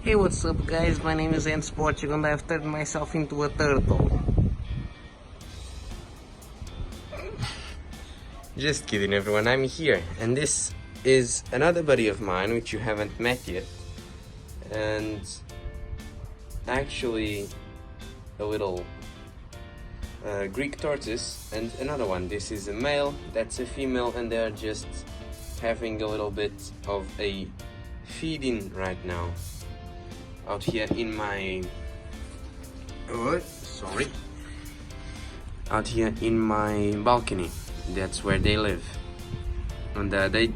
Hey, what's up guys, my name is Portugal and I've turned myself into a turtle. Just kidding everyone, I'm here and this is another buddy of mine which you haven't met yet, and actually a little Greek tortoise, and another one. This is a male, that's a female, and they're just having a little bit of a feeding right now out here in my out here in my balcony. That's where they live, and they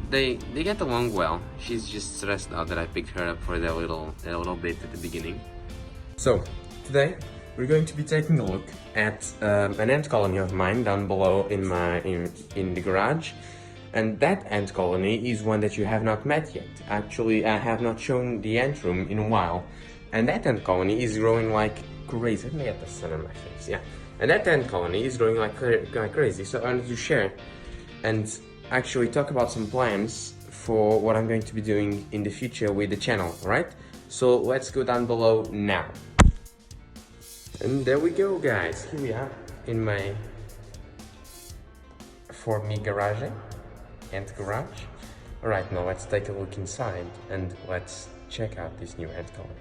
get along well. She's just stressed out that I picked her up for that little bit at the beginning. So today we're going to be taking a look at an ant colony of mine down below in the garage. And that ant colony is one that you have not met yet. Actually, I have not shown the ant room in a while. And that ant colony is growing like crazy. Let me get the sun on my face, yeah. And that ant colony is growing like crazy. So I wanted to share and actually talk about some plans for what I'm going to be doing in the future with the channel, alright? So let's go down below now. And there we go, guys. Here we are in my for me garage. Ant garage. Alright, now let's take a look inside and let's check out this new ant colony.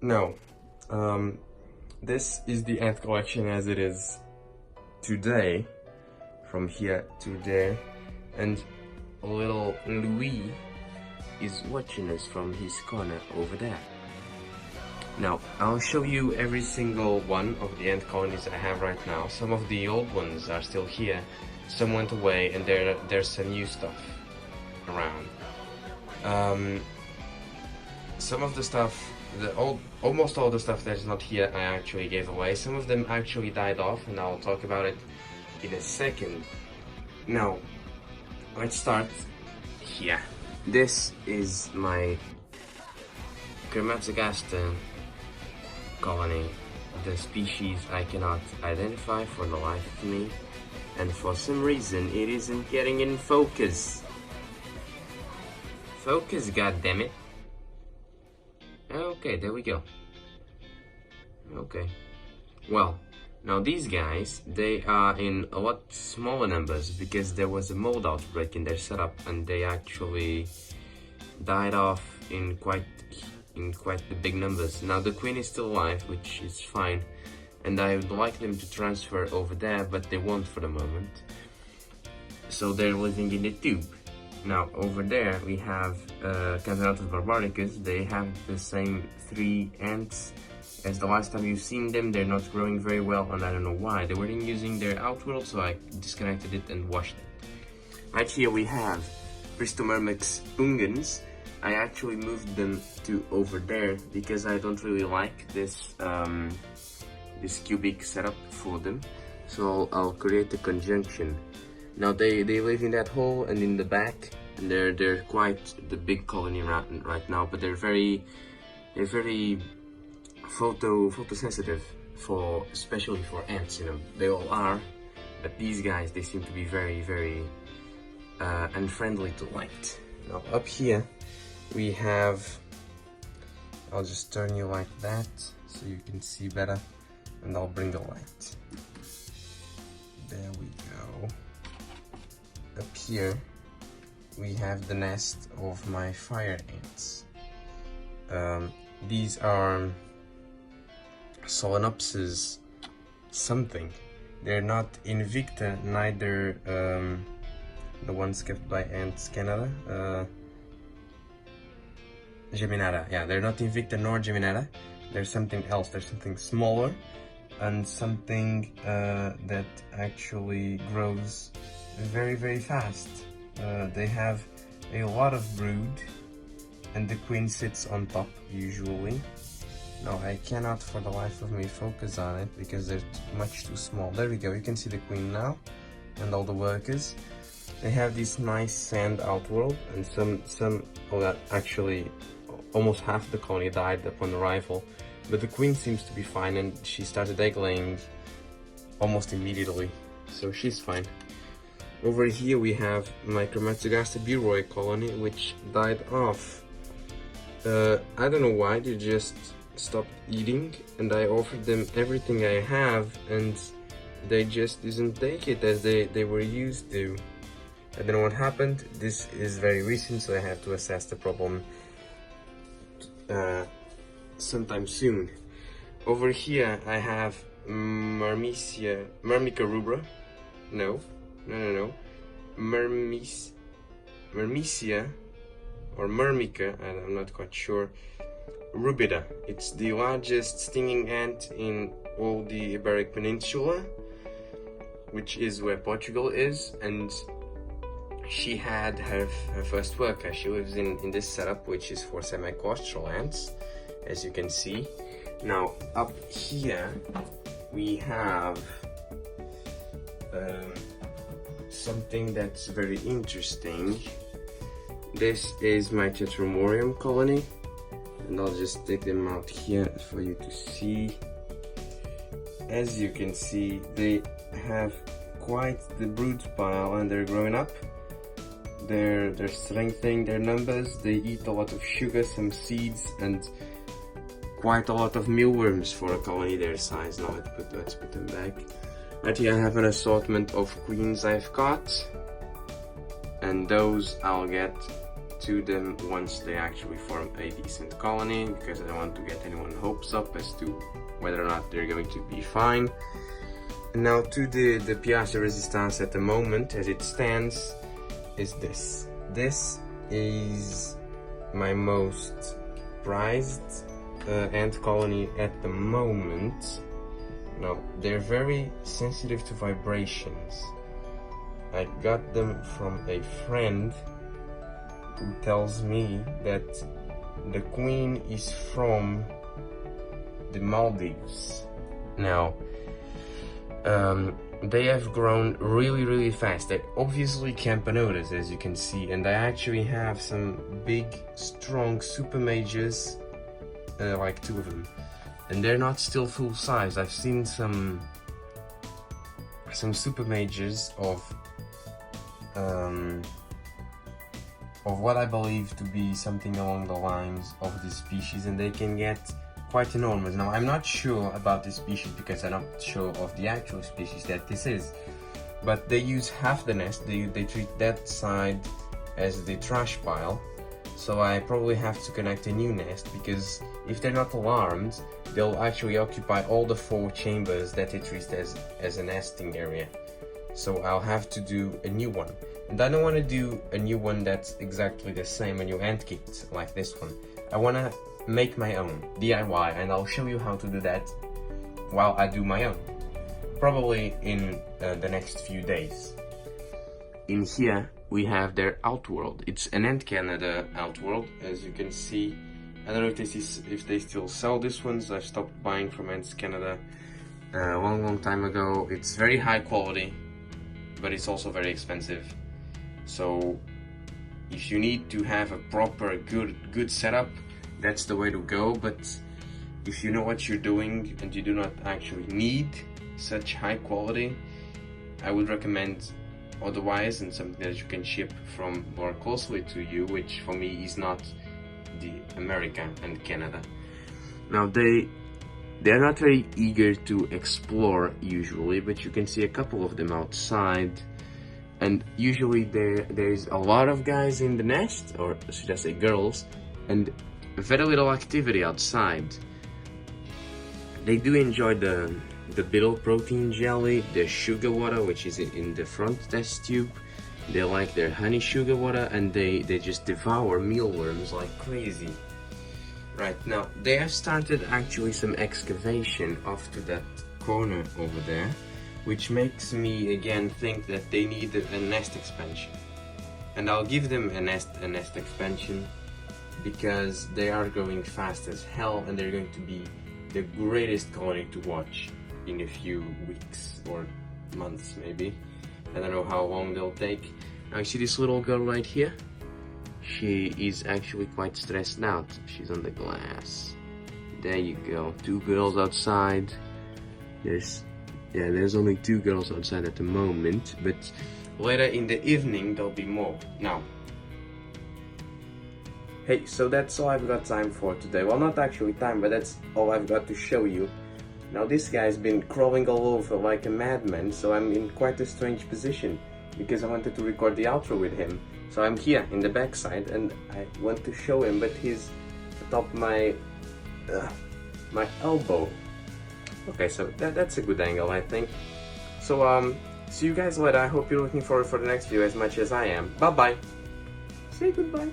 Now, this is the ant collection as it is today, from here to there, and little Louis is watching us from his corner over there. Now, I'll show you every single one of the ant colonies I have right now. Some of the old ones are still here. Some went away, and there's some new stuff around. Some of the stuff, almost all the stuff that's not here, I actually gave away. Some of them actually died off, and I'll talk about it in a second. Now, let's start here. This is my Kermatzagaster colony. The species I cannot identify for the life of me. And for some reason, it isn't getting in focus. Focus, goddammit. Okay, there we go. Okay. Well, now these guys, they are in a lot smaller numbers because there was a mold outbreak in their setup, and they actually died off in quite the big numbers. Now the queen is still alive, which is fine. And I would like them to transfer over there, but they won't for the moment. So they're living in the tube. Now over there we have Canthanatus barbaricus. They have the same 3 ants as the last time you've seen them. They're not growing very well, and I don't know why. They weren't using their outworld, so I disconnected it and washed it. Right here we have Pristomyrmex pungens. I actually moved them to over there because I don't really like this this cubic setup for them, so I'll create a conjunction. Now they live in that hole and in the back, and they're quite the big colony right now, but they're very photosensitive, especially for ants. You know, they all are, but these guys, they seem to be very unfriendly to light. Now up here we have, I'll just turn you like that so you can see better. And I'll bring the light. There we go. Up here we have the nest of my fire ants. These are Solenopsis something. They're not Invicta, neither the ones kept by Ants Canada. Geminata. Yeah, they're not Invicta nor Geminata. There's something else. There's something smaller, and something that actually grows very fast. They have a lot of brood, and the queen sits on top usually. Now I cannot for the life of me focus on it because they're much too small. There we go, you can see the queen now and all the workers. They have this nice sand outworld, and actually almost half the colony died upon arrival. But the queen seems to be fine, and she started egg laying almost immediately, so she's fine. Over here we have my Kermatzagaster colony, which died off I don't know why, they just stopped eating, and I offered them everything I have, and they just didn't take it as they were used to. I don't know what happened. This is very recent, so I have to assess the problem sometime soon. Over here I have Myrmica rubra. No. Myrmicia or Myrmica, I'm not quite sure. Rubida. It's the largest stinging ant in all the Iberic Peninsula, which is where Portugal is, and she had her first worker. She lives in this setup, which is for semi-coastal ants, as you can see. Now up here we have something that's very interesting. This is my Tetromorium colony, and I'll just take them out here for you to see. As you can see, they have quite the brood pile, and they're growing up. They're strengthening their numbers. They eat a lot of sugar, some seeds, and quite a lot of mealworms for a colony their size. Now let's put them back. Right here I have an assortment of queens I've caught, and those I'll get to them once they actually form a decent colony, because I don't want to get anyone hopes up as to whether or not they're going to be fine. And now to the pièce de résistance at the moment, as it stands, is this. This is my most prized ant colony at the moment. Now, they're very sensitive to vibrations. I got them from a friend who tells me that the queen is from the Maldives. Now, they have grown really fast. They're obviously campanotas, as you can see, and I actually have some big, strong super majors, like 2 of them, and they're not still full size. I've seen some super majors of what I believe to be something along the lines of this species, and they can get quite enormous. Now, I'm not sure about this species because I'm not sure of the actual species that this is, but they use half the nest. They treat that side as the trash pile, so I probably have to connect a new nest, because if they're not alarmed, they'll actually occupy all the 4 chambers that they treat as a nesting area. So I'll have to do a new one, and I don't want to do a new one that's exactly the same, a new ant kit like this one. I want to make my own, DIY, and I'll show you how to do that while I do my own, probably in the next few days. In here we have their outworld. It's an Ant Canada outworld, as you can see. I don't know if they still sell these ones. I stopped buying from Ants Canada a long time ago. It's very high quality, but it's also very expensive. So if you need to have a proper good setup, that's the way to go. But if you know what you're doing and you do not actually need such high quality, I would recommend otherwise, and something that you can ship from more closely to you, which for me is not the America and Canada. Now they're not very eager to explore usually, but you can see a couple of them outside, and usually there's a lot of guys in the nest, or should I say girls, and very little activity outside. They do enjoy the beetle protein jelly, the sugar water, which is in the front test tube. They like their honey sugar water, and they just devour mealworms like crazy. Right, now they have started actually some excavation off to that corner over there, which makes me again think that they need a nest expansion. And I'll give them a nest expansion, because they are growing fast as hell, and they're going to be the greatest colony to watch in a few weeks or months maybe. I don't know how long they'll take. Now you see this little girl right here? She is actually quite stressed out. She's on the glass. There you go. 2 girls outside. There's only 2 girls outside at the moment, but later in the evening there'll be more. Now, Hey, so that's all I've got time for today. Well, not actually time, but that's all I've got to show you. Now this guy's been crawling all over like a madman, so I'm in quite a strange position because I wanted to record the outro with him. So I'm here in the backside and I want to show him, but he's atop my elbow. Okay, so that's a good angle, I think. So see you guys later. I hope you're looking forward for the next video as much as I am. Bye bye. Say goodbye.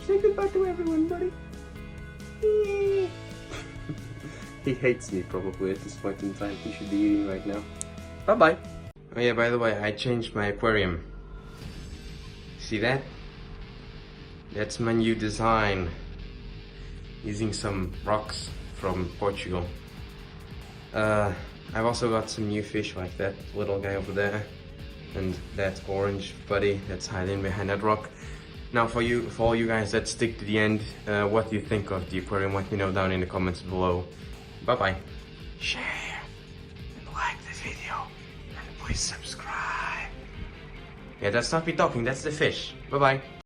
Say goodbye to everyone, buddy. He hates me probably at this point in time. He should be eating right now. Bye bye. Oh yeah, by the way, I changed my aquarium. See that? That's my new design. Using some rocks from Portugal. I've also got some new fish like that little guy over there. And that orange buddy that's hiding behind that rock. Now for all you guys that stick to the end, what do you think of the aquarium? Let me know down in the comments below. Bye bye. Share and like this video and please subscribe. Yeah, that's not me talking, that's the fish. Bye bye.